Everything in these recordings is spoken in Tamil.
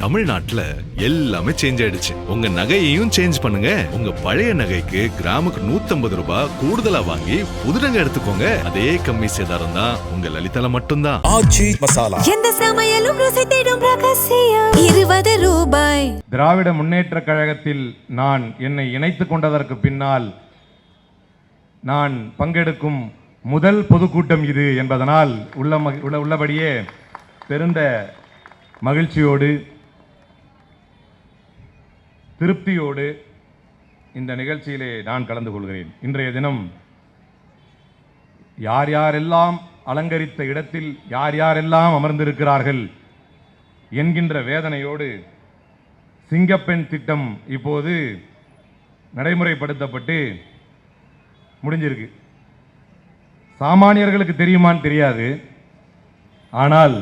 தமிழ்நாட்டுல எல்லாமே சேஞ்ச் ஆயிடுச்சு. உங்க நகையையும் சேஞ்ச் பண்ணுங்க. உங்க பழைய நகைக்கு கிராமுக்கு 150 ரூபாய் கூடுதலா வாங்கி புது நகை எடுத்துக்கோங்க. அதே கம்மி சேதாரம் தான் உங்க லலிதால மட்டும்தான். ஆச்சி மசாலா, எந்த சமையலும் ருசி தேடும் ரகசியம் 20 ரூபாய். திராவிட முன்னேற்ற கழகத்தில் நான் என்னை இணைத்துக் கொண்டதற்கு பின்னால் நான் பங்கெடுக்கும் முதல் பொதுக்கூட்டம் இது என்பதனால் உள்ளபடியே பெருந்த மகிழ்ச்சியோடு திருப்தியோடு இந்த நிகழ்ச்சியிலே நான் கலந்து கொள்கிறேன். இன்றைய தினம் யார் யாரெல்லாம் அலங்கரித்த இடத்தில் யார் யாரெல்லாம் அமர்ந்திருக்கிறார்கள் என்கின்ற வேதனையோடு சிங்கப்பெண் திட்டம் இப்போது நடைமுறைப்படுத்தப்பட்டு முடிஞ்சிருக்கு. சாமானியர்களுக்கு தெரியுமான்னு தெரியாது, ஆனால்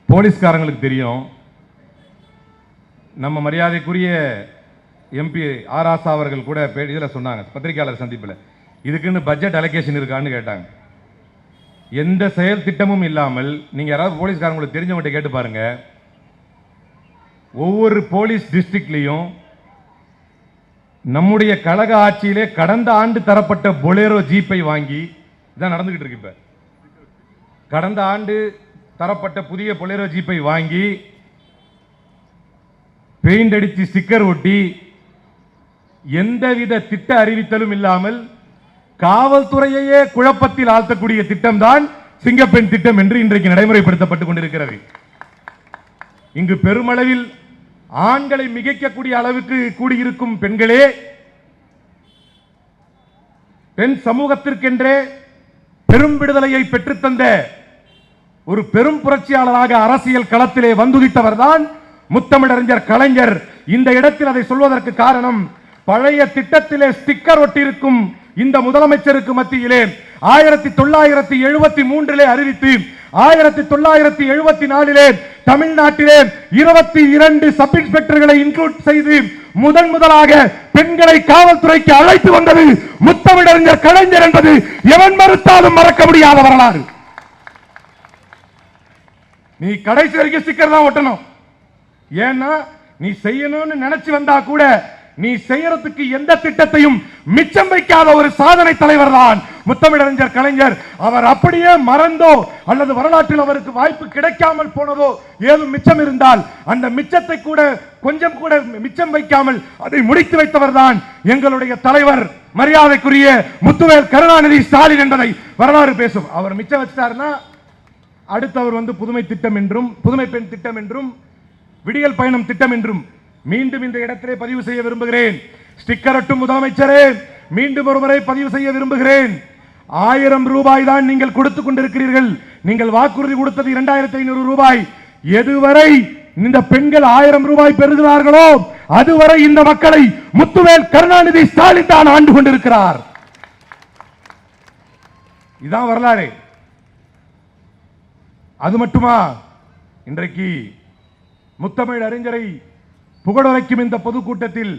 போலீஸ்காரங்களுக்கு தெரியும். நம்ம மரியாதைக்குரிய எம்பி ஆர் ஆசா அவர்கள் கூட இதில் சொன்னாங்க, பத்திரிகையாளர் சந்திப்பில், இதுக்குன்னு பட்ஜெட் அலோகேஷன் இருக்கான்னு கேட்டாங்க. எந்த செயல் திட்டமும் இல்லாமல் நீங்கள் யாராவது போலீஸ்காரங்களுக்கு தெரிஞ்சவங்கள்ட்ட கேட்டு பாருங்க, ஒவ்வொரு போலீஸ் டிஸ்ட்ரிக்ட்லையும் நம்முடைய கழக ஆட்சியிலே கடந்த ஆண்டு தரப்பட்ட பொலேரோ ஜீப்பை வாங்கி இதான் நடந்துகிட்டு இருக்கு. இப்ப கடந்த ஆண்டு தரப்பட்ட புதிய பொலேரோ ஜீப்பை வாங்கி பெயிண்ட் அடித்து ஸ்டிக்கர் ஒட்டி எந்தவித திட்ட அறிவித்தலும் இல்லாமல் காவல்துறையையே குழப்பத்தில் ஆழ்த்தக்கூடிய திட்டம் தான் சிங்கப்பெண் திட்டம் என்று இன்றைக்கு நடைமுறைப்படுத்தப்பட்டுக் கொண்டிருக்கிறது. இங்கு பெருமளவில் ஆண்களை மிகைக்கக்கூடிய அளவுக்கு கூடியிருக்கும் பெண்களே பெண் சமூகத்திற்கென்றே பெரும் விடுதலையை பெற்றுத்தந்த ஒரு பெரும் புரட்சியாளராக அரசியல் களத்திலே வந்துதித்தவர் தான் முத்தமிழறிஞர் கலைஞர். இந்த இடத்தில் அதை சொல்வதற்கு காரணம், பழைய திட்டத்திலே ஸ்டிக்கர் ஒட்டியிருக்கும் இந்த முதலமைச்சருக்கு மத்தியிலே 1973 அறிவித்து 1974 தமிழ்நாட்டிலே 22 சப் இன்ஸ்பெக்டர்களை இன்க்ளூட் செய்து முதலாக பெண்களை காவல்துறைக்கு அழைத்து வந்தது முத்தமிழறிஞர் கலைஞர் என்பது எவன் மறுத்தாலும் மறக்க முடியாத வரலாறு. நீ கடைசி வரைக்கும் ஸ்டிக்கர் தான் ஒட்டணும். ஏன்னா நீ செய்யணும்னு நினைச்சு வந்தா கூட நீ செய்யறதுக்கு எந்த திட்டத்தையும் மிச்சம் வைக்காத ஒரு சாதனை தலைவர் தான் முத்தமிழறிஞர் கலைஞர். அவர் அப்படியே மறந்தோ அல்லது வரலாற்றில் அவருக்கு வாய்ப்பு கிடைக்காமல் போனதோ ஏதும் மிச்சம் இருந்தால் அந்த மிச்சத்தை கூட கொஞ்சம் கூட மிச்சம் வைக்காமல் அதை முடித்து வைத்தவர் தான் எங்களுடைய தலைவர் மரியாதைக்குரிய முத்துவேல் கருணாநிதி ஸ்டாலின் என்பதை வரலாறு பேசும். அவர் மிச்சம் வச்சிட்டாருன்னா அடுத்தவர் புதுமை திட்டம் என்றும் புதுமை பெண் திட்டம் என்றும் விடியல் பயணம் திட்டம் என்றும் மீண்டும் இந்த இடத்திலே பதிவு செய்ய விரும்புகிறேன். ஸ்டிக்கர் ஒட்டும் முதலமைச்சரே, மீண்டும் ஒருமுறை பதிவு செய்ய விரும்புகிறேன். 1000 ரூபாய் தான் நீங்கள் கொடுத்துக் கொண்டிருக்கிறீர்கள். நீங்கள் வாக்குறுதி கொடுத்தது 2500 ரூபாய். எதுவரை இந்த பெண்கள் 1000 ரூபாய் பெறுகிறார்களோ அதுவரை இந்த மக்களை முத்துவேல் கருணாநிதி ஸ்டாலின் தான் ஆண்டு கொண்டிருக்கிறார். இதுதான் வரலாறு. அது மட்டுமா, இன்றைக்கு முத்தமிழ் அறிஞரை புகழுரைக்கும் இந்த பொதுக்கூட்டத்தில்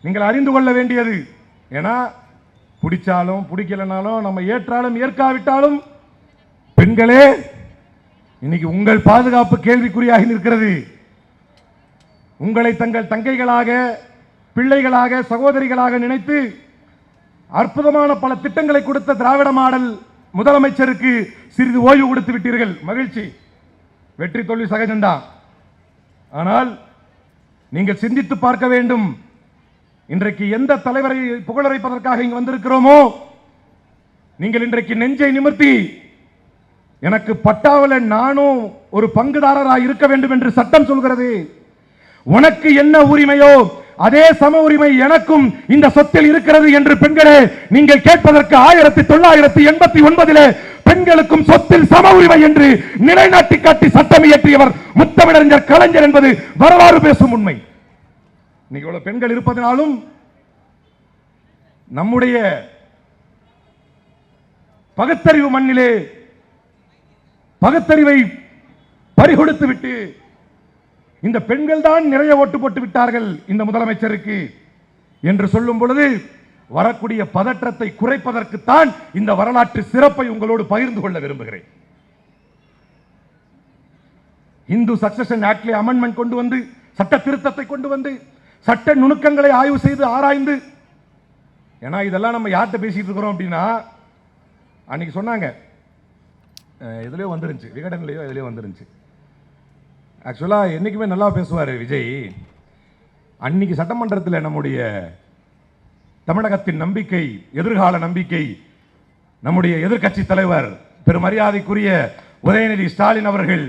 நீங்கள் அறிந்து கொள்ள வேண்டியது, ஏன்னா பிடிச்சாலும் பிடிக்கலனாலும் நம்ம ஏற்றாலும் ஏற்காவிட்டாலும் பெண்களே இன்னைக்கு உங்கள் பாதுகாப்பு கேள்விக்குறியாகி நிற்கிறது. உங்களை தங்கள் தங்கைகளாக பிள்ளைகளாக சகோதரிகளாக நினைத்து அற்புதமான பல திட்டங்களை கொடுத்த திராவிட மாடல் முதலமைச்சருக்கு சிறிது ஓய்வு கொடுத்து விட்டீர்கள். மகிழ்ச்சி, வெற்றி தோல்வி சகஜம்தான். ஆனால் நீங்கள் சிந்தித்து பார்க்க வேண்டும். இன்றைக்கு எந்த தலைவரை புகழரைப்பதற்காக இங்கு வந்திருக்கிறோமோ, நீங்கள் இன்றைக்கு நெஞ்சை நிமிர்த்தி எனக்கு பட்டாவில் நானும் ஒரு பங்குதாரராக இருக்க வேண்டும் என்று சட்டம் சொல்கிறது. உனக்கு என்ன உரிமையோ அதே சம உரிமை எனக்கும் இந்த சொத்தில் இருக்கிறது என்று பெண்களே நீங்கள் கேட்பதற்கு 1989 பெண்களுக்கும் சொத்தில் சம உரிமை என்று நிலைநாட்டி காட்டி சட்டம் இயற்றியவர் முத்தமிழறிஞர் கலைஞர் என்பது வரலாறு பேசும் உண்மை. இன்னைக்கு இவ்வளவு பெண்கள் இருப்பதனாலும் நம்முடைய பகுத்தறிவு மண்ணிலே பகுத்தறிவை பறிகொடுத்து விட்டு இந்த பெண்கள் தான் நிறைய ஓட்டு போட்டு விட்டார்கள் இந்த முதலமைச்சருக்கு என்று சொல்லும் பொழுது வரக்கூடிய பதற்றத்தை குறைப்பதற்குத்தான் இந்த வரலாற்று சிறப்பை உங்களோடு பகிர்ந்து கொள்ள விரும்புகிறேன். இந்து சக்சஷன் ஆக்ட்ல அமெண்ட்மெண்ட் கொண்டு வந்து, சட்ட திருத்தத்தை கொண்டு வந்து, சட்ட நுணுக்கங்களை ஆய்வு செய்து ஆராய்ந்து, ஏன்னா இதெல்லாம் நம்ம யார்கிட்ட பேசிட்டு இருக்கிறோம் அப்படின்னா, அன்னைக்கு சொன்னாங்க எதுலயோ வந்துருந்துச்சு, விகடன்லயோ எதுலயோ வந்துருந்துச்சு. ஆக்சுவலா என்னைக்குமே நல்லா பேசுவார் விஜய். அன்னைக்கு சட்டமன்றத்தில் நம்முடைய தமிழகத்தின் நம்பிக்கை, எதிர்கால நம்பிக்கை, நம்முடைய எதிர்க்கட்சி தலைவர் பெருமரியாதைக்குரிய உதயநிதி ஸ்டாலின் அவர்கள்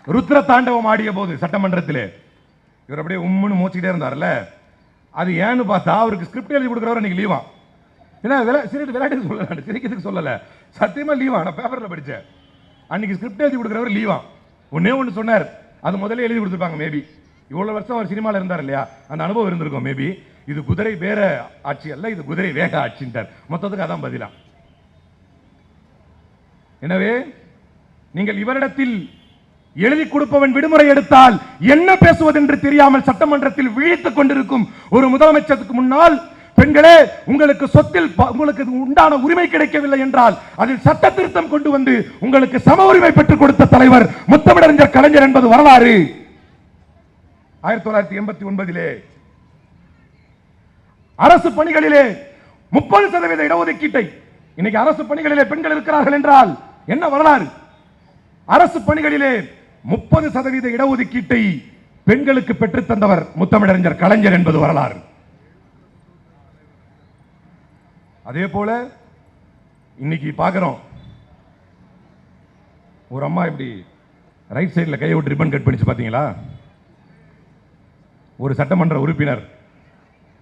ருத்ர தாண்டவம் ஆடிய போது சட்டமன்றத்தில் இவர் அப்படியே உம்முன்னு மூச்சிக்கிட்டே இருந்தார்ல, அது ஏன்னு பார்த்தா அவருக்கு ஸ்கிரிப்ட் எழுதி கொடுக்குறவர் இன்னைக்கு லீவா. ஏன்னா விளையாட்டுக்கு சொல்லல, சிரிக்கிறதுக்கு சொல்லல, சத்தியமா லீவா. நான் பேப்பர்ல படித்தேன், அன்னைக்கு ஸ்கிரிப்ட் எழுதி கொடுக்குறவர் லீவா. ஒன்னே ஒன்று சொன்னார், அது முதல்ல எழுதி கொடுத்துருப்பாங்க. மேபி இவ்வளவு வருஷம் அவர் சினிமாவில் இருந்தார் இல்லையா, அந்த அனுபவம் இருந்திருக்கும். மேபி இது குதிரை பேர ஆட்சி அல்ல, இது குதிரை வேக ஆட்சின்றார். மொத்தத்துக்கு அதான் பதிலா. எனவே நீங்கள் இவரிடத்தில் எழுதி கொடுப்பவன் விடுமுறை எடுத்தால் என்ன பேசுவது என்று தெரியாமல் சட்டமன்றத்தில் விழித்துக் கொண்டிருக்கும் ஒரு முதலமைச்சருக்கு முன்னால், பெண்களே உங்களுக்கு சொத்தில் உங்களுக்கு உண்டான உரிமை கிடைக்கவில்லை என்றால் அதில் சட்ட திருத்தம் கொண்டு வந்து உங்களுக்கு சம உரிமை பெற்றுக் கொடுத்த தலைவர் முத்தமிழறிஞர் கலைஞர் என்பது வரலாறு. 1989 அரசு பணிகளிலே 30% இடஒதுக்கீட்டை, இன்னைக்கு அரசு பணிகளிலே பெண்கள் இருக்கிறார்கள் என்றால் என்ன வரலாறு? அரசு பணிகளிலே 30% இடஒதுக்கீட்டை பெண்களுக்கு பெற்றுத் தந்தவர் முத்தமிழறிஞர் கலைஞர் என்பது வரலாறு. அதே போல இன்னைக்கு பார்க்கிறோம், ஒரு அம்மா இப்படி ரைட் சைடில் கையை விட்டு ரிப்பன் கட் பண்ணிச்சு பார்த்தீங்களா? ஒரு சட்டமன்ற உறுப்பினர்.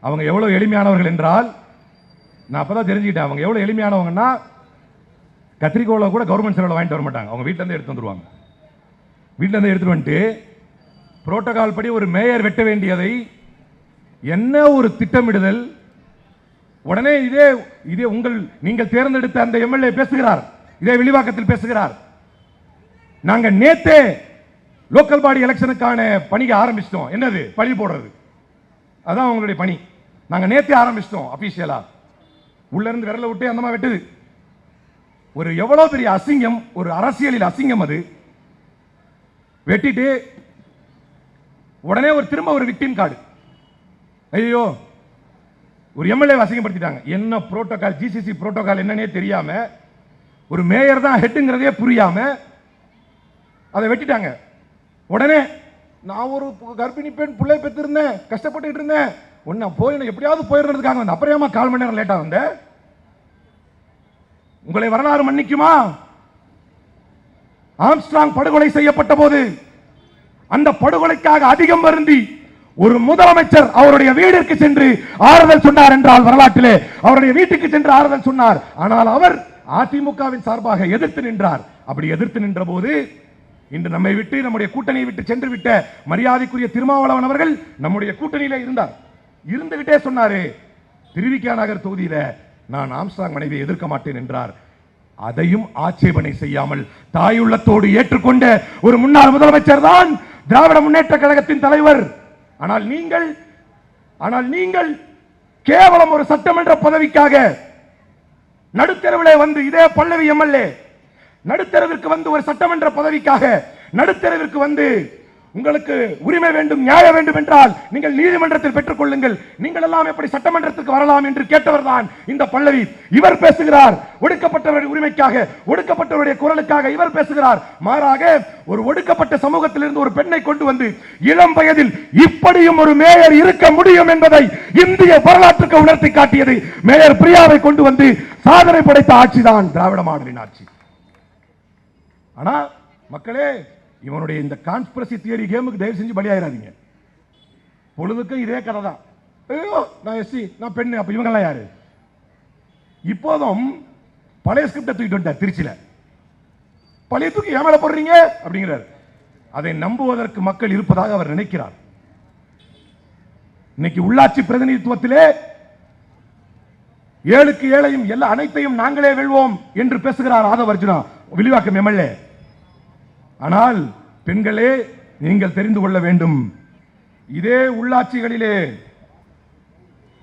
அவங்க எவ்வளவு எளிமையானவர்கள் என்றால், நான் அப்பதான் தெரிஞ்சுக்கிட்டேன் அவங்க எவ்வளவு எளிமையானவங்கன்னா, கத்திரிக்கோளை கூட கவர்மெண்ட் செலவில் வாங்கிட்டு வர மாட்டாங்க, அவங்க வீட்டில இருந்து எடுத்து வந்துருவாங்க. வீட்டில இருந்து எடுத்துட்டு வந்துட்டு புரோட்டோகால் படி ஒரு மேயர் வெட்ட வேண்டியதை என்ன ஒரு திட்டமிடுதல், உடனே இதே இதே உங்கள் நீங்கள் தேர்ந்தெடுத்த அந்த எம்எல்ஏ பேசுகிறார், இதே விளிவாக்கத்தில் பேசுகிறார், நாங்க நேத்தே லோக்கல் பாடி எலெக்ஷனுக்கான பணியை ஆரம்பிச்சிட்டோம். என்னது? பழி போடுறது. அதான் அவங்களுடைய பணி. நாங்க நேத்தே ஆரம்பிச்சிட்டோம் அபிஷியலா. உள்ள இருந்து விரல விட்டு அந்த மாதிரி வெட்டுது. ஒரு எவ்வளவு பெரிய அசிங்கம், ஒரு அரசியலில் அசிங்கம். அது வெட்டிட்டு உடனே ஒரு திரும்ப ஒரு விக்டிம் கார்டு. ஐயோ, ஒரு எம்எல்ஏ அசிங்கப்படுத்திட்டாங்க. என்ன புரோட்டோகால், ஜிசிசி புரோட்டோகால் என்னன்னே தெரியாம, ஒரு மேயர் தான் ஹெட்டுங்கிறதே புரியாம அதை வெட்டிட்டாங்க. உடனே நான் ஒரு கர்ப்பிணி பெண் பிள்ளை பெற்றிருந்தேன், கஷ்டப்பட்டு இருந்தேன், ஒன்னு போய் எப்படியாவது போயிடுறதுக்காக வந்து அப்புறமா 1/4 மணி நேரம் லேட்டா வந்த உங்களை வரலாறு மன்னிக்குமா? ஆம்ஸ்ட்ராங் படுகொலை செய்யப்பட்ட போது அந்த படுகொலைக்காக அதிகம் வருந்தி ஒரு முதலமைச்சர் அவருடைய வீட்டிற்கு சென்று ஆறுதல் சொன்னார் என்றால் வரலாற்றிலே அவருடைய வீட்டுக்கு சென்று ஆறுதல் சொன்னார். ஆனால் அவர் அதிமுகவின் சார்பாக எதிர்த்து நின்றார். அப்படி எதிர்த்து நின்ற போது இன்று நம்மை விட்டு, நம்முடைய கூட்டணியை விட்டு சென்று விட்ட மரியாதைக்குரிய திருமாவளவன் அவர்கள் நம்முடைய கூட்டணியில இருந்தார். இருந்துகிட்டே சொன்னாரு, திருவிக்கா நகர் தொகுதியில நான் ஆம்ஸ்ட்ராங் மனைவியை எதிர்க்க மாட்டேன் என்றார். அதையும் ஆட்சேபனை செய்யாமல் தாயுள்ளத்தோடு ஏற்றுக்கொண்ட ஒரு முன்னாள் முதலமைச்சர் தான் திராவிட முன்னேற்ற கழகத்தின் தலைவர். ஆனால் நீங்கள் கேவலம் ஒரு சட்டமன்ற பதவிக்காக நடுத்தெருவிலே வந்து, இதே பல்லவி எம்எல்ஏ நடுத்தெருவிற்கு வந்து ஒரு சட்டமன்ற பதவிக்காக நடுத்தெருவிற்கு வந்து உங்களுக்கு உரிமை வேண்டும், நியாயம் வேண்டும் என்றால் நீங்கள் நீதிமன்றத்தில் பெற்றுக் கொள்ளுங்கள், நீங்கள் எல்லாம் எப்படி சட்டமன்றத்துக்கு வரலாம் என்று கேட்டவர் தான் இந்த பல்லவி. இவர் பேசுகிறார் ஒடுக்கப்பட்டவருடைய உரிமைக்காக, ஒடுக்கப்பட்டவருடைய குரலுக்காக இவர் பேசுகிறார். மாறாக ஒரு ஒடுக்கப்பட்ட சமூகத்திலிருந்து ஒரு பெண்ணை கொண்டு வந்து இளம் வயதில் இப்படியும் ஒரு மேயர் இருக்க முடியும் என்பதை இந்திய வரலாற்றுக்கு உணர்த்தி காட்டியது மேயர் பிரியாவை கொண்டு வந்து சாதனை படைத்த ஆட்சிதான் திராவிட மாடலின் ஆட்சி. ஆனா மக்களே, இவனுடைய இந்த கான்ஸ்பிரசி தியரி கேமுக்கு தயவு செஞ்சு பலியாயிராதீங்க. பொழுதுக்கும் இதே கதை தான். ஐயோ, நான் எஸ்சி, நான் பெண்ணு, அப்ப இவங்கெல்லாம் யாரு? இப்போதும் பழைய ஸ்கிரிப்டை தூக்கிட்டு வந்துட்டார். திருச்சியில பழைய தூக்கி ஏமால போடுறீங்க அப்படிங்கிறார். அதை நம்புவதற்கு மக்கள் இருப்பதாக அவர் நினைக்கிறார். இன்னைக்கு உள்ளாட்சி பிரதிநிதித்துவத்திலே ஏழுக்கு ஏழையும் எல்லா அனைத்தையும் நாங்களே வெல்வோம் என்று பேசுகிறார் ஆதவர்ஜுனா, விளிவாக்கம் எம்எல்ஏ. ஆனால் பெண்களே, நீங்கள் தெரிந்து கொள்ள வேண்டும், இதே உள்ளாட்சிகளிலே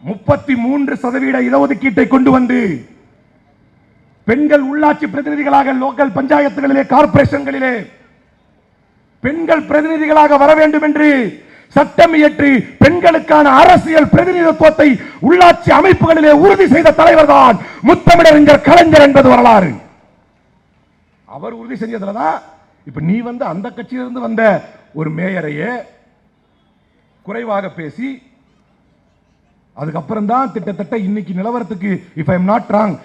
33% இடஒதுக்கீட்டை கொண்டு வந்து பெண்கள் உள்ளாட்சி பிரதிநிதிகளாக லோக்கல் பஞ்சாயத்துகளிலே, கார்பரேஷன்களிலே பெண்கள் பிரதிநிதிகளாக வர வேண்டும் என்று சட்டம் இயற்றி பெண்களுக்கான அரசியல் பிரதிநிதித்துவத்தை உள்ளாட்சி அமைப்புகளிலே உறுதி செய்த தலைவர் தான் முத்தமிழறிஞர் கலைஞர் என்பது வரலாறு. அவர் உறுதி செஞ்சதுலதான் இப்ப நீ வந்து அந்த கட்சியிலிருந்து வந்த ஒரு மேயரையே குறைவாக பேசி அதுக்கப்புறம் தான் கிட்டத்தட்ட இன்னைக்கு நிலவரத்துக்கு if I am not wrong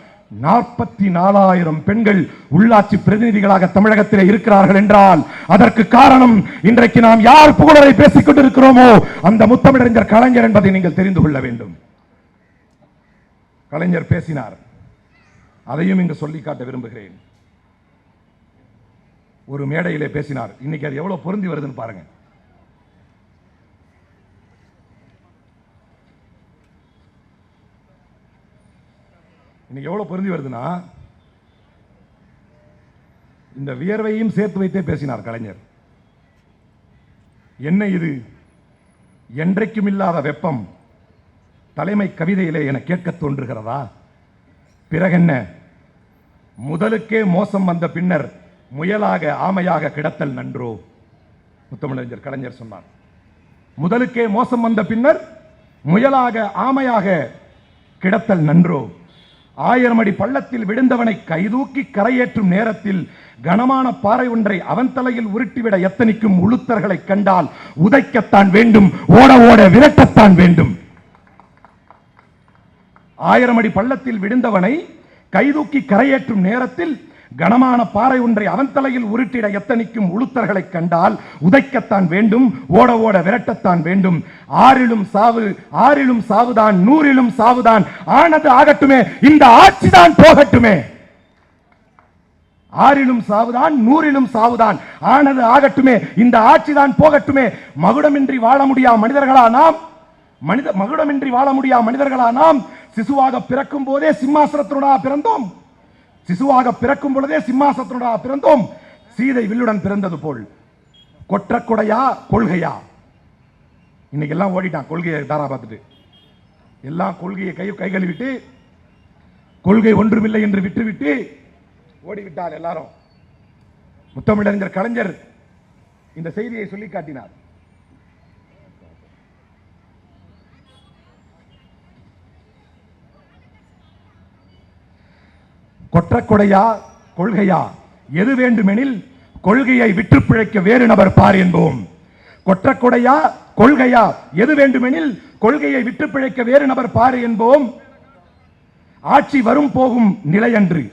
44,000 பெண்கள் உள்ளாட்சி பிரதிநிதிகளாக தமிழகத்தில் இருக்கிறார்கள் என்றால் அதற்கு காரணம் இன்றைக்கு நாம் யார் புகழரை பேசிக் கொண்டிருக்கிறோமோ அந்த முத்தமிழறிஞர் கலைஞர் என்பதை நீங்கள் தெரிந்து கொள்ள வேண்டும். கலைஞர் பேசினார், அதையும் இங்கு சொல்லி காட்ட விரும்புகிறேன். ஒரு மேடையிலே பேசினார். இன்னைக்கு அது எவ்வளவு பொருந்தி வருதுன்னு பாருங்க. இன்னைக்கு எவ்வளவு பொருந்தி வருதுன்னா இந்த வியர்வையும் சேர்த்து வைத்தே பேசினார் கலைஞர். என்ன இது என்றைக்கும் இல்லாத வெப்பம் தலைமை கவிதையிலே என கேட்க தோன்றுகிறதா? பிறகென்ன முதலுக்கே மோசம் வந்த பின்னர் முயலாக ஆமையாக கிடத்தல் நன்றோ? முத்தமிழறிஞர் கலைஞர் சொன்னார். முதலுக்கே மோசம் வந்த பின்னர் முயலாக ஆமையாக கிடத்தல் நன்றோ? 1000 அடி பள்ளத்தில் விழுந்தவனை கைதூக்கி கரையேற்றும் நேரத்தில் கனமான பாறை ஒன்றை அவன் தலையில் உருட்டிவிட எத்தனிக்கும் உளுத்தர்களை கண்டால் உதைக்கத்தான் வேண்டும், ஓட ஓட விரட்டத்தான் வேண்டும். 1000 அடி பள்ளத்தில் விழுந்தவனை கைதூக்கி கரையேற்றும் நேரத்தில் கனமான பாறை ஒன்றை அவன் தலையில் உருட்டிட எத்தனிக்கும் உளுத்தர்களை கண்டால் உதைக்கத்தான் வேண்டும், ஓட ஓட விரட்டத்தான் வேண்டும். ஆறிலும் சாவுதான் 100லும் சாவுதான், ஆனது ஆகட்டுமே இந்த ஆட்சிதான் போகட்டுமே. 6லும் சாவுதான் 100லும் சாவுதான், ஆனது ஆகட்டுமே இந்த ஆட்சிதான் போகட்டுமே. மகுடமின்றி வாழ முடியா மனிதர்களா நாம்? மகுடமின்றி வாழ முடியா மனிதர்களா நாம்? சிசுவாக பிறக்கும் போதே சிம்மாசனத்துடா பிறந்தோம். சிசுவாக பிறக்கும் பொழுதே சிம்மாசனத்துடா பிறந்தோம். சீதை வில்லுடன் பிறந்தது போல் கொற்ற கொடையா கொள்கையா? இன்னைக்கு எல்லாம் ஓடிட்டான் கொள்கையை தாரா பார்த்துட்டு. எல்லாம் கொள்கையை கை கழுவிட்டு கொள்கை ஒன்றுமில்லை என்று விட்டுவிட்டு ஓடிவிட்டார் எல்லாரும். முத்தமிழறிஞர் கலைஞர் இந்த செய்தியை சொல்லி காட்டினார். கொற்ற கொடையா கொள்கையா? எது வேண்டுமெனில் கொள்கையை விட்டு பிழைக்க வேறு நபர் பார் என்போம். கொற்ற கொடையா கொள்கையா? எது வேண்டுமெனில் கொள்கையை விட்டு பிழைக்க வேறு நபர் பார் என்போம். ஆட்சி வரும் போகும் நிலையன்று.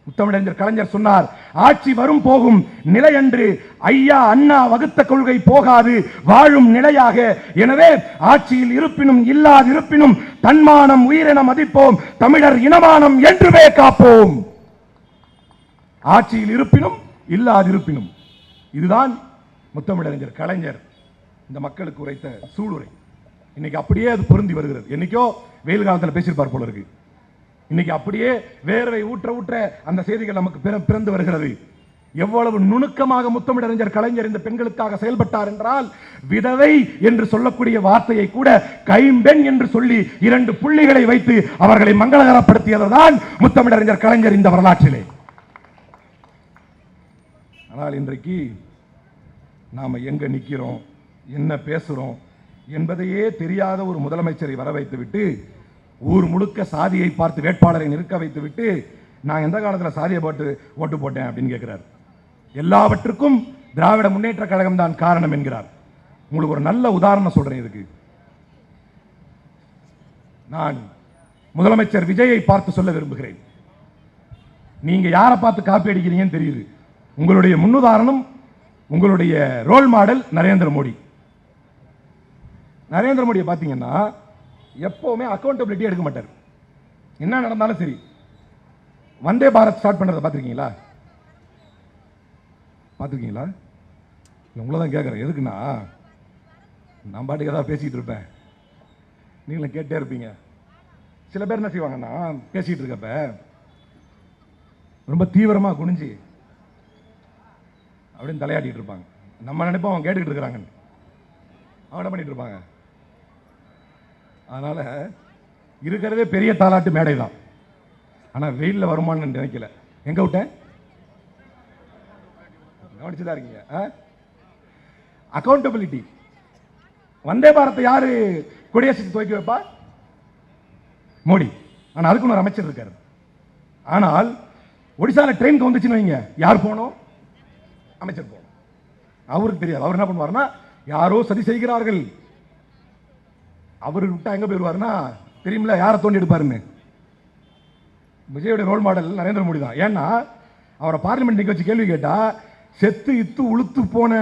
முத்தமிழறிஞர் கலைஞர் சொன்னார், ஆட்சி வரும் போகும் நிலையன்று ஐயா அண்ணா வகுத்த கொள்கை போகாது, வாழும் நிலையாக. எனவே ஆட்சியில் இருப்பினும் இல்லாதிருப்பினும் தன்மானம் உயிரென மதிப்போம், தமிழர் இனமானம் என்றுமே காப்போம். ஆட்சியில் இருப்பினும் இல்லாதிருப்பினும். இதுதான் முத்தமிழறிஞர் கலைஞர் இந்த மக்களுக்கு உரைத்த சூளுரை. இன்னைக்கு அப்படியே அது பொருந்தி வருகிறது. என்னைக்கோ வெயில் காலத்தில் பேசியிருப்பார் போல இருக்கு. இன்னைக்கு அப்படியே வேர்வை ஊற்ற ஊற்ற அந்த செய்திகள் நமக்கு பிறந்து வருகிறது. எவ்வளவு நுணுக்கமாக முத்தமிழறிஞர் கலைஞர் இந்த பெண்களுக்காக செயல்பட்டார் என்றால், விதவை என்று சொல்லக்கூடிய வார்த்தையை கூட கைம்பெண் என்று சொல்லி 2 புள்ளிகளை வைத்து அவர்களை மங்களகரப்படுத்தியதுதான் முத்தமிழறிஞர் கலைஞர் இந்த வரலாற்றிலே. ஆனால் இன்றைக்கு நாம எங்க நிக்கிறோம், என்ன பேசுறோம் என்பதையே தெரியாத ஒரு முதலமைச்சரை வர வைத்து விட்டு, ஊர் முழுக்க சாதியை பார்த்து வேட்பாளரை நிற்க வைத்து விட்டு, நான் எந்த காலத்தில் சாதியை போட்டு ஓட்டு போட்டேன் அப்படின்னு கேட்கிறார். எல்லாவற்றுக்கும் திராவிட முன்னேற்ற கழகம் தான் காரணம் என்கிறார். உங்களுக்கு ஒரு நல்ல உதாரணம் சொல்றேன் இதுக்கு. நான் முதலமைச்சர் விஜயை பார்த்து சொல்ல விரும்புகிறேன். நீங்க யாரை பார்த்து காப்பி அடிக்கிறீங்கன்னு தெரியுது. உங்களுடைய முன்னுதாரணம், உங்களுடைய ரோல் மாடல் நரேந்திர மோடி. நரேந்திர மோடியை பார்த்தீங்கன்னா எப்பவுமே அக்கௌண்டபிலிட்டி எடுக்க மாட்டார். என்ன நடந்தாலும் சரி. வந்தே பாரத் ஸ்டார்ட் பண்றதை பார்த்துருக்கீங்களா? பார்த்துருக்கீங்களா? உங்களை தான் கேட்குறேன். எதுக்குன்னா, நான் பாட்டுக்கு ஏதாவது பேசிகிட்டு இருப்பேன், நீங்களும் கேட்டே இருப்பீங்க. சில பேர் என்ன செய்வாங்கன்னா, பேசிகிட்டு இருக்கப்ப ரொம்ப தீவிரமாக குனிஞ்சு அப்படின்னு தலையாட்டிட்டு இருப்பாங்க. நம்ம நினைப்போம் அவங்க கேட்டுக்கிட்டு இருக்கிறாங்கன்னு. அவங்க என்ன பண்ணிட்டு இருப்பாங்க? அதனால இருக்கிறதே பெரிய தாலாட்டு மேடை தான். ஆனால் வெயிலில் வருமானு நினைக்கல. எங்க விட்டேன்? கவனிச்சுதான் இருக்கீங்க. அக்கௌண்டபிலிட்டி. வந்தே பாரத்தை யாரு கொடியேற்றி துவக்கி வைப்பா? மோடி. ஆனா அதுக்கு ஒரு அமைச்சர் இருக்காரு. ஆனால் ஒடிசால ட்ரெயின் வந்துச்சுன்னு வைங்க, யார் போனோம்? அமைச்சர் போனோம். அவருக்கு தெரியாது. அவர் என்ன பண்ணுவாருன்னா, யாரோ சதி செய்கிறார்கள், அவரு விட்டா எங்க போயிருவாருன்னா தெரியுமில்ல, யாரை தோண்டி எடுப்பாருன்னு. விஜயோட ரோல் மாடல் நரேந்திர மோடி தான். ஏன்னா அவரை பார்லிமெண்ட் நிக்க வச்சு கேள்வி கேட்டா செத்து இத்து உளுத்து போன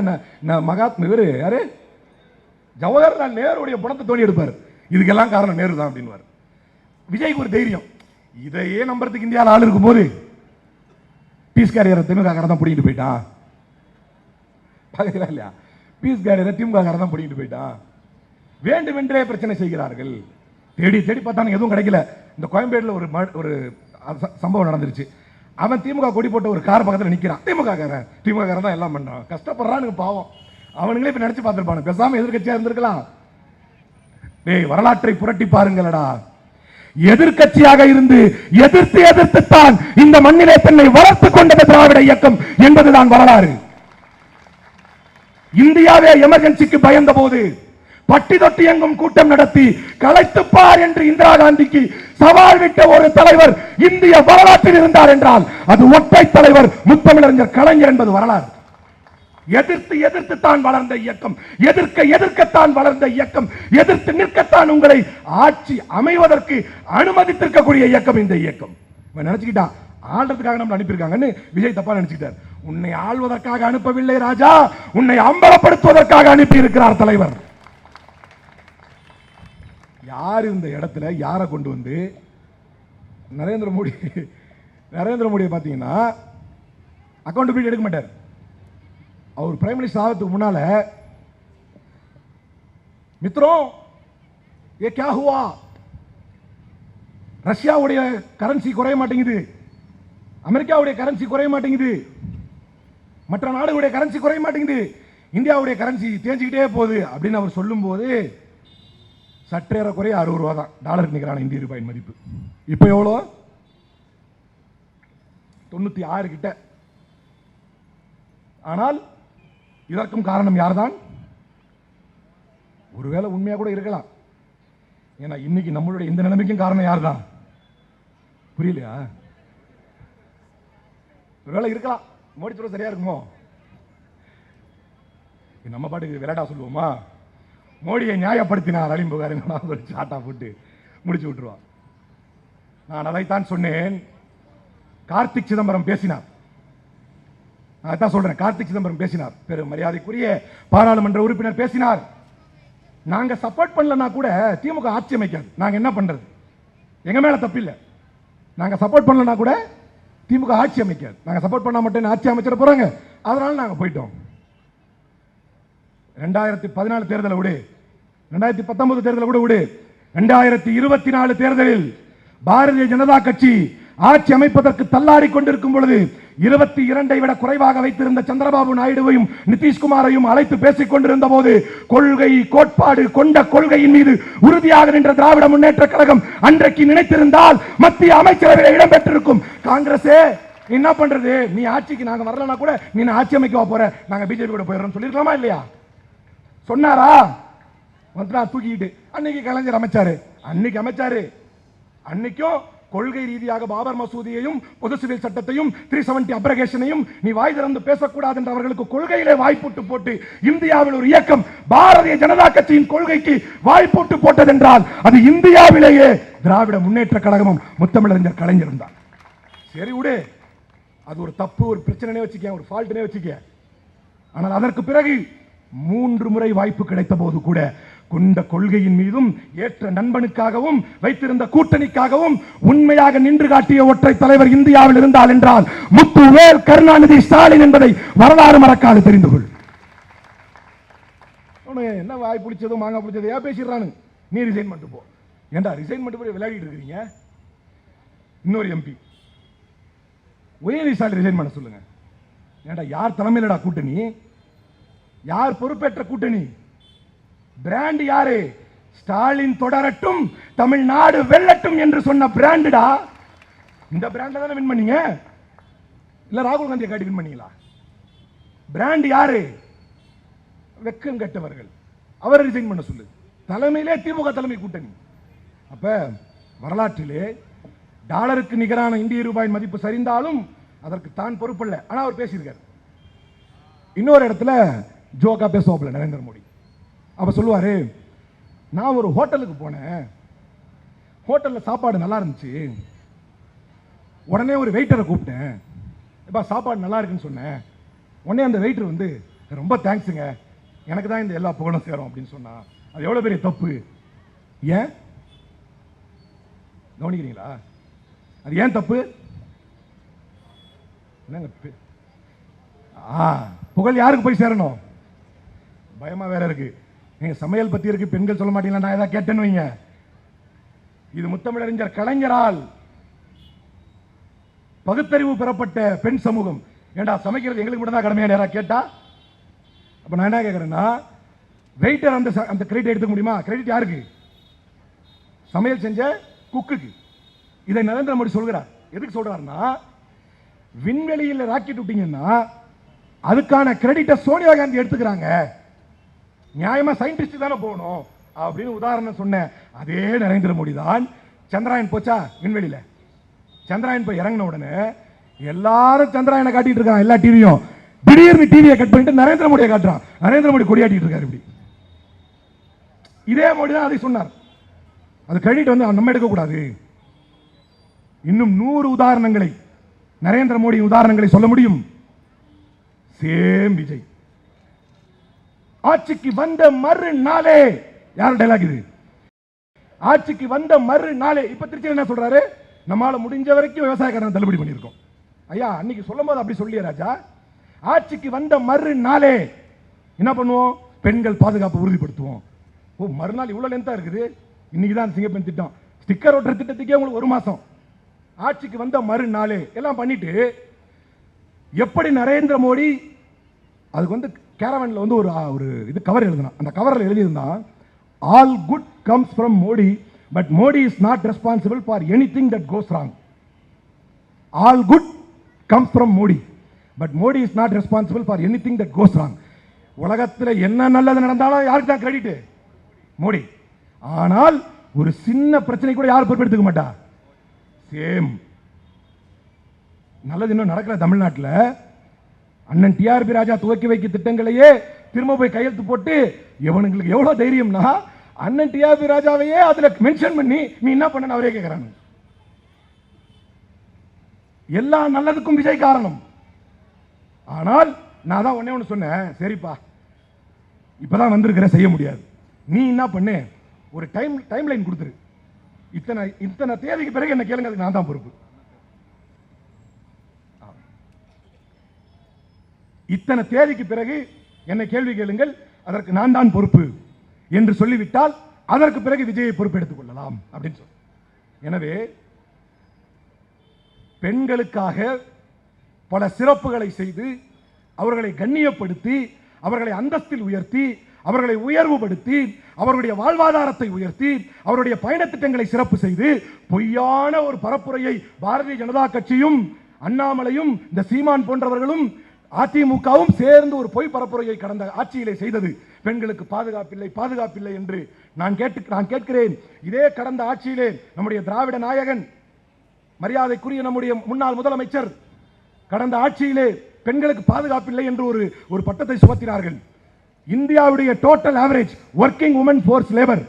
மகாத்மா இவரு யாரு, ஜவஹர்லால் நேருடைய பணத்தை தோண்டி எடுப்பார். இதுக்கெல்லாம் காரணம் நேரு தான் அப்படின்னு. விஜய்க்கு ஒரு தைரியம், இதையே நம்புறதுக்கு இந்தியாவில் ஆள் இருக்கும் போது பீஸ் கேரியரை திமுக தான் பிடிக்கிட்டு போயிட்டான். பாக்கிறா இல்லையா? பீஸ் கேரியரை திமுக தான் பிடிக்கிட்டு போயிட்டான். வேண்டுமென்றே பிரச்சனை செய்கிறார்கள். தேடி தேடி பார்த்தானு எதுவும் கிடைக்கல. இந்த கோயம்பேடுல ஒரு சம்பவம் நடந்துருச்சு. அவன் திமுக கொடி போட்ட ஒரு கார் பக்கத்தில் நிற்கிறான். திமுக காரன் தான் எல்லாம் பண்றான். கஷ்டப்படுறான்னு பாவம். அவனுங்களே இப்ப நினைச்சு பார்த்திருப்பானு, பேசாம எதிர்கட்சியா இருந்திருக்கலாம். டேய், வரலாற்றை புரட்டி பாருங்களடா. எதிர்கட்சியாக இருந்து எதிர்த்து எதிர்த்துத்தான் இந்த மண்ணிலே தன்னை வளர்த்துக் கொண்டது திராவிட இயக்கம் என்பதுதான் வரலாறு. இந்தியாவே எமர்ஜென்சிக்கு பயந்த போது பட்டி தொட்டி எங்கும் கூட்டம் நடத்தி கலைத்துப்பார் என்று இந்திரா காந்திக்கு சவால் விட்ட ஒரு தலைவர் இந்திய வரலாற்றில் இருந்தார் என்றால் அது ஒற்றை தலைவர் முத்தமிழறிஞர் கலைஞர் என்பது வரலாறு. எதிர்த்து எதிர்த்துத்தான் வளர்ந்த இயக்கம், எதிர்க்கத்தான் வளர்ந்த இயக்கம், எதிர்த்து நிற்கத்தான் உங்களை ஆட்சி அமைவதற்கு அனுமதித்திருக்கக்கூடிய இயக்கம் இந்த இயக்கம். நினைச்சுக்கிட்டான் ஆள்றதுக்காக நம்ம அனுப்பியிருக்காங்கன்னு விஜய் தப்பா நினைச்சுக்கிட்டார். உன்னை ஆள்வதற்காக அனுப்பவில்லை ராஜா, உன்னை அம்பலப்படுத்துவதற்காக அனுப்பி இருக்கிறார் தலைவர். யார் இந்த இடத்துல யாரை கொண்டு வந்து நரேந்திர மோடியை பார்த்தீங்கன்னா அக்கௌண்டபிலிட்டி எடுக்க மாட்டார். அவர் பிரைம் மினிஸ்டர் ஆகிறதுக்கு முன்னால மித்ரோம் ஏ கியா ஹுவா, ரஷ்யாவுடைய கரன்சி குறைய மாட்டேங்குது, அமெரிக்காவுடைய கரன்சி குறைய மாட்டேங்குது, மற்ற நாடுகளுடைய கரன்சி குறைய மாட்டேங்குது, இந்தியாவுடைய கரன்சி தேஞ்சிக்கிட்டே போகுது அப்படின்னு அவர் சொல்லும் போது சற்றேற குறைய 60 ரூபா தான் டாலருக்கு நிகரான இந்திய ரூபாயின் மதிப்பு. இப்போ எவ்வளோ? 96 கிட்ட. ஆனால் இதற்கும் காரணம் யார்தான்? ஒருவேளை உண்மையா கூட இருக்கலாம். ஏன்னா இன்னைக்கு நம்மளுடைய இந்த நிலைமைக்கும் காரணம் யார்தான்? புரியலையா? ஒருவேளை இருக்கலாம். மோடி சொல்ல சரியா இருக்குமோ? நம்ம பாட்டுக்கு விளையாட்டா சொல்லுவோமா, மோடியை நியாயப்படுத்தினார் அலிம்புகார் சாட்டா போட்டு முடிச்சு விட்டுருவான். நான் அதைத்தான் சொன்னேன். கார்த்திக் சிதம்பரம் பேசினார். அதான் சொல்றேன், கார்த்திக் சிதம்பரம் பேசினார், பெரும் மரியாதைக்குரிய பாராளுமன்ற உறுப்பினர் பேசினார். நாங்க சப்போர்ட் பண்ணலன்னா கூட திமுக ஆட்சி அமைக்காது. நாங்க என்ன பண்றது? எங்க மேல தப்பில்லை. நாங்க சப்போர்ட் பண்ணலன்னா கூட திமுக ஆட்சி அமைக்காது. நாங்க சப்போர்ட் பண்ண மட்டும் ஆட்சி அமைச்சிட போறாங்க. அதனால நாங்க போயிட்டோம். 2014 தேர்தலை விடு, 2019 தேர்தலை கூட விடு, 2024 தேர்தலில் பாரதிய ஜனதா கட்சி ஆட்சி அமைப்பதற்கு தள்ளாடி கொண்டிருக்கும் பொழுது 22 விட குறைவாக வைத்திருந்த சந்திரபாபு நாயுடுவையும் நிதிஷ்குமாரையும் அழைத்து பேசிக் கொண்டிருந்த போது கொள்கை கோட்பாடு கொண்ட கொள்கையின் மீது உறுதியாக நின்ற திராவிட முன்னேற்ற கழகம் அன்றைக்கு நினைத்திருந்தால் மத்திய அமைச்சரவையில் இடம்பெற்றிருக்கும். காங்கிரஸே என்ன பண்றது, நீ ஆட்சிக்கு நாங்க வரலனா கூட நீ ஆட்சி அமைக்க போற, நாங்க பிஜேபி கூட போயிடுறோம் சொல்லிருக்கலாமா இல்லையா? சொன்னாரா? வந்து தூக்கிட்டு அன்னைக்கு கலைஞர் அமைச்சாரு. அன்னைக்கும் கொள்கை ரீதியாக பாபர் மசூதியையும் பொது சிவில் சட்டத்தையும் 370 அப்ரகேஷனையும் நீ வாய் திறந்து பேசக்கூடாது என்று அவர்களுக்கு கொள்கையிலே வாய்ப்பூட்டு போட்டு இந்தியாவில் ஒரு இயக்கம் பாரதிய ஜனதா கட்சியின் கொள்கைக்கு வாய்ப்பூட்டு போட்டது என்றால் அது இந்தியாவிலேயே திராவிட முன்னேற்ற கழகமும் முத்தமிழறிஞர் கலைஞர் தான். சரி விடு, அது ஒரு தப்பு, ஒரு பிரச்சனையே வச்சுக்க, ஒரு ஃபால்ட்னே வச்சுக்க. ஆனால் அதற்கு பிறகு 3 முறை வாய்ப்பு கிடைத்த போது கூட கொண்ட கொள்கையின் மீதும் ஏற்ற நண்பனுக்காகவும் வைத்திருந்த கூட்டணிக்காகவும் உண்மையாக நின்று காட்டிய ஒற்றை தலைவர் இந்தியாவில் இருந்தால் என்றால் முத்துவேல் கருணாநிதி ஸ்டாலின் என்பதை வரலாறு மறக்காது தெரிந்து கொள். என்ன வாய் பிடிச்சதும் மாங்கா பிடிச்சது ஏன் பேசிடுறானு, நீ ரிசைன் பண்ணிட்டு போ. ஏண்டா ரிசைன் பண்ணிட்டு போய் விளையாடிட்டு இருக்கிறீங்க? இன்னொரு எம்பி உதயநிதி ஸ்டாலின் ரிசைன் பண்ண சொல்லுங்க. ஏண்டா யார் தலைமையிலடா கூட்டணி? யார் பொறுப்பேற்ற கூட்டணி? பிராண்ட் யாரு? ஸ்டாலின் தொடரட்டும், தமிழ்நாடு வெல்லட்டும் என்று சொன்ன பிராண்டா. இந்த பிராண்ட தானே வின் பண்ணீங்க, இல்ல ராகுல் காந்தியை காட்டி வின் பண்ணீங்களா? பிராண்ட் யாரு? வெக்கம் கெட்டவர்கள். அவர் ரிசைன் பண்ண சொல்லு. தலைமையிலே திமுக தலைமை கூட்டணி. அப்ப வரலாற்றிலே டாலருக்கு நிகரான இந்திய ரூபாயின் மதிப்பு சரிந்தாலும் அதற்கு தான் பொறுப்பல்ல. ஆனா அவர் பேசியிருக்காரு. இன்னொரு இடத்துல ஜோக்கா பேசுவாப்ல நரேந்திர மோடி. அப்ப சொல்லுவாரு, நான் ஒரு ஹோட்டலுக்கு போனேன், ஹோட்டல்ல சாப்பாடு நல்லா இருந்துச்சு, உடனே ஒரு வெயிட்டரை கூப்பிட்டேன், எப்பா சாப்பாடு நல்லா இருக்குன்னு சொன்னேன், உடனே அந்த வெயிட்டர் வந்து ரொம்ப தேங்க்ஸுங்க, எனக்கு தான் இந்த எல்லா புகழும் சேரும் அப்படின்னு சொன்னா. அது எவ்வளவு பெரிய தப்பு. ஏன் கவனிக்கிறீங்களா? அது ஏன் தப்பு? புகழ் யாருக்கு போய் சேரணும்? பயமா வேற இருக்கு. நீங்க சமையல் பத்தி இருக்கு, பெண்கள் சொல்ல மாட்டீங்களா? நான் ஏதாவது கேட்டேன்னு வைங்க, இது முத்தமிழறிஞர் கலைஞரால் பகுத்தறிவு பெறப்பட்ட பெண் சமூகம். ஏண்டா சமைக்கிறது எங்களுக்கு மட்டும் தான் கடமையா நேரா கேட்டா? அப்ப நான் என்ன கேட்கறேன்னா, வெயிட்டர் அந்த கிரெடிட் எடுத்துக்க முடியுமா? கிரெடிட் யாருக்கு? சமையல் செஞ்ச குக்குக்கு. இதை நரேந்திர மோடி சொல்கிறார். எதுக்கு சொல்றாருன்னா, விண்வெளியில் ராக்கெட் விட்டீங்கன்னா அதுக்கான கிரெடிட்டை சோனியா காந்தி எடுத்துக்கிறாங்க, நியாயமா சயின்டிஸ்ட் தானே போகணும் அப்படின்னு உதாரணம் சொன்ன அதே நரேந்திர மோடி தான் சந்திராயன் போச்சா விண்வெளியில, சந்திராயன் போய் இறங்கின உடனே எல்லாரும் சந்திராயனை காட்டிட்டு இருக்காங்க, எல்லா டிவியும். திடீர்னு டிவியை கட் பண்ணிட்டு நரேந்திர மோடியை காட்டுறான். நரேந்திர மோடி கொடியாட்டிட்டு இருக்காரு. இப்படி இதே மோடி தான் அதை சொன்னார். அது கிரெடிட் வந்து நம்ம எடுக்க கூடாது. இன்னும் 100 உதாரணங்களை, நரேந்திர மோடி உதாரணங்களை சொல்ல முடியும். சேம் விஜய் ஆட்சிக்கு வந்த மறுநாளே, யார் டைலாக் இது? ஆட்சிக்கு வந்த மறுநாளே இப்ப திருச்சி என்ன சொல்றாரு? நம்மால முடிஞ்ச வரைக்கும் விவசாயக்காரன் தள்ளுபடி பண்ணியிருக்கோம். ஐயா அன்னைக்கு சொல்லும் போது அப்படி சொல்லிய ராஜா, ஆட்சிக்கு வந்த மறுநாளே என்ன பண்ணுவோம்? பெண்கள் பாதுகாப்பு உறுதிப்படுத்துவோம். ஓ, மறுநாள் இவ்வளவு லென்த்தா இருக்குது. இன்னைக்கு தான் சிங்கப்பெண் திட்டம், ஸ்டிக்கர் ஒட்டுற திட்டத்துக்கே உங்களுக்கு 1 மாசம். ஆட்சிக்கு வந்த மறுநாளே எல்லாம் பண்ணிட்டு, எப்படி நரேந்திர மோடி அதுக்கு வந்து கேரவன்ல வந்து ஒரு இது கவர் எழுதினா, அந்த கவரில் எழுதியிருந்தான், all good comes from Modi but Modi is not responsible for anything that goes wrong. All good comes from Modi but Modi is not responsible for anything that goes wrong. உலகத்தில் என்ன நல்லது நடந்தாலும் யாருக்கு தான் கிரெடிட்? மோடி. ஆனால் ஒரு சின்ன பிரச்சனை கூட யார் பொறுப்பெடுத்துக்க மாட்டா. சேம் நல்லது இன்னும் நடக்கிற தமிழ்நாட்டில் அண்ணன் டிஆர்பி ராஜா துவக்கி வைக்க திட்டங்களையே திரும்ப போய் கையெழுத்து போட்டு, எவனுங்களுக்கு எவ்வளவு தைரியம்னா அண்ணன் டிஆர்பி ராஜாவையே அதுல மென்ஷன் பண்ணி நீ என்ன பண்ண அவரே கேட்கிறாங்க. எல்லா நல்லதுக்கும் விஜய் காரணம். ஆனால் நான் தான் ஒண்ணு சொன்னேன், சரிப்பா இப்பதான் வந்திருக்கிற, செய்ய முடியாது, நீ என்ன பண்ணு, ஒரு டைம் லைன் கொடுத்துரு, இத்தனை தேதிக்கு பிறகு என்ன கேளுங்க, அதுக்கு நான் தான் பொறுப்பு. இத்தனை தேதிக்கு பிறகு என்னை கேள்வி கேளுங்கள், அதற்கு நான் தான் பொறுப்பு என்று சொல்லிவிட்டால் அதற்கு பிறகு விஜயை பொறுப்பெடுத்துக் கொள்ளலாம் அப்படின்னு சொல்லி. எனவே பெண்களுக்காக பல சிறப்புகளை செய்து அவர்களை கண்ணியப்படுத்தி அவர்களை அந்தஸ்தில் உயர்த்தி அவர்களை உயர்வுபடுத்தி அவருடைய வாழ்வாதாரத்தை உயர்த்தி அவருடைய பயண திட்டங்களை சிறப்பு செய்து பொய்யான ஒரு பரப்புரையை பாரதிய ஜனதா கட்சியும் அண்ணாமலையும் இந்த சீமான் போன்றவர்களும் அதிமுகவும் சேர்ந்து ஒரு பொய் பரப்புரையை கடந்த ஆட்சியிலே செய்தது. பெண்களுக்கு பாதுகாப்பில்லை என்று நான் கேட்கிறேன். இதே கடந்த ஆட்சியிலே நம்முடைய திராவிட நாயகன் மரியாதைக்குரிய நம்முடைய முன்னாள் முதலமைச்சர் கடந்த ஆட்சியிலே பெண்களுக்கு பாதுகாப்பில்லை என்று ஒரு பட்டத்தை சுமத்தினார்கள். இந்தியாவுடைய total average working women force labour,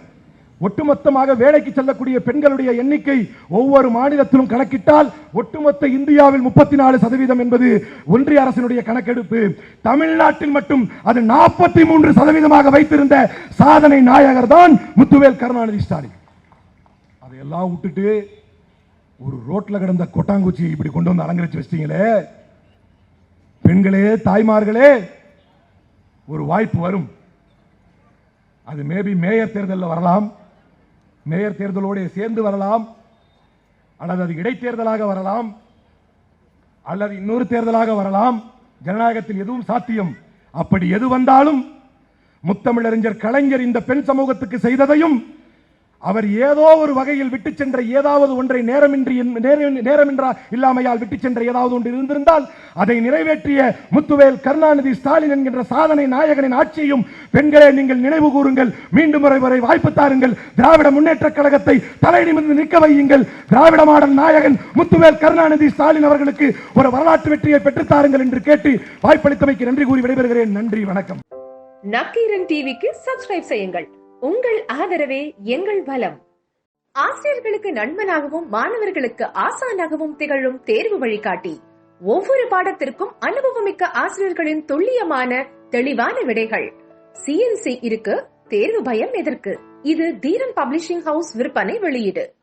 ஒட்டுமொத்தமாக வேலைக்கு செல்லக்கூடிய பெண்களுடைய எண்ணிக்கை ஒவ்வொரு மாநிலத்திலும் கணக்கிட்டால் ஒட்டுமொத்த இந்தியாவில் 34% என்பது ஒன்றிய அரசினுடைய கணக்கெடுப்பு. தமிழ்நாட்டில் மட்டும் அது 43% வைத்திருந்த சாதனை நாயகர் தான் முத்துவேல் கருணாநிதி ஸ்டாலின். அதையெல்லாம் விட்டுட்டு ஒரு ரோட்ல கிடந்த கொட்டாங்குச்சி இப்படி கொண்டு வந்து அலங்கரிச்சு வச்சிட்டீங்களே. பெண்களே, தாய்மார்களே, ஒரு வாய்ப்பு வரும். அது மேபி மேயர் தேர்தலில் வரலாம், மேயர் தேர்தலோடு சேர்ந்து வரலாம், அல்லது அது இடைத்தேர்தலாக வரலாம், அல்லது இன்னொரு தேர்தலாக வரலாம். ஜனநாயகத்தில் எதுவும் சாத்தியம். அப்படி எது வந்தாலும் முத்தமிழறிஞர் கலைஞர் இந்த பெண் சமூகத்துக்கு செய்ததையும் அவர் ஏதோ ஒரு வகையில் விட்டு சென்ற ஏதாவது ஒன்றை இல்லாமையால் விட்டு சென்ற ஏதாவது ஒன்று இருந்திருந்தால் அதை நிறைவேற்றிய முத்துவேல் கருணாநிதி ஸ்டாலின் என்கின்ற சாதனை நாயகனின் ஆட்சியையும் பெண்களே நீங்கள் நினைவு கூறுங்கள். மீண்டும் வரை வாய்ப்பு தாருங்கள். திராவிட முன்னேற்ற கழகத்தை தலை நிமிர்ந்து நிற்க வையுங்கள். திராவிட மாடல் நாயகன் முத்துவேல் கருணாநிதி ஸ்டாலின் அவர்களுக்கு ஒரு வரலாற்று வெற்றியை பெற்றுத்தாருங்கள் என்று கேட்டு வாய்ப்பளித்தமைக்கு நன்றி கூறி விடைபெறுகிறேன். நன்றி, வணக்கம். நக்கீரன் டிவிக்கு சப்ஸ்கிரைப் செய்யுங்கள். உங்கள் ஆதரவே எங்கள் பலம். ஆசிரியர்களுக்கு நண்பனாகவும் மாணவர்களுக்கு ஆசானாகவும் திகழும் தேர்வு வழிகாட்டி. ஒவ்வொரு பாடத்திற்கும் அனுபவமிக்க ஆசிரியர்களின் துல்லியமான தெளிவான விடைகள். CNC இருக்கு, தேர்வு பயம் எதற்கு? இது தீரன் பப்ளிஷிங் ஹவுஸ் விற்பனை வெளியீடு.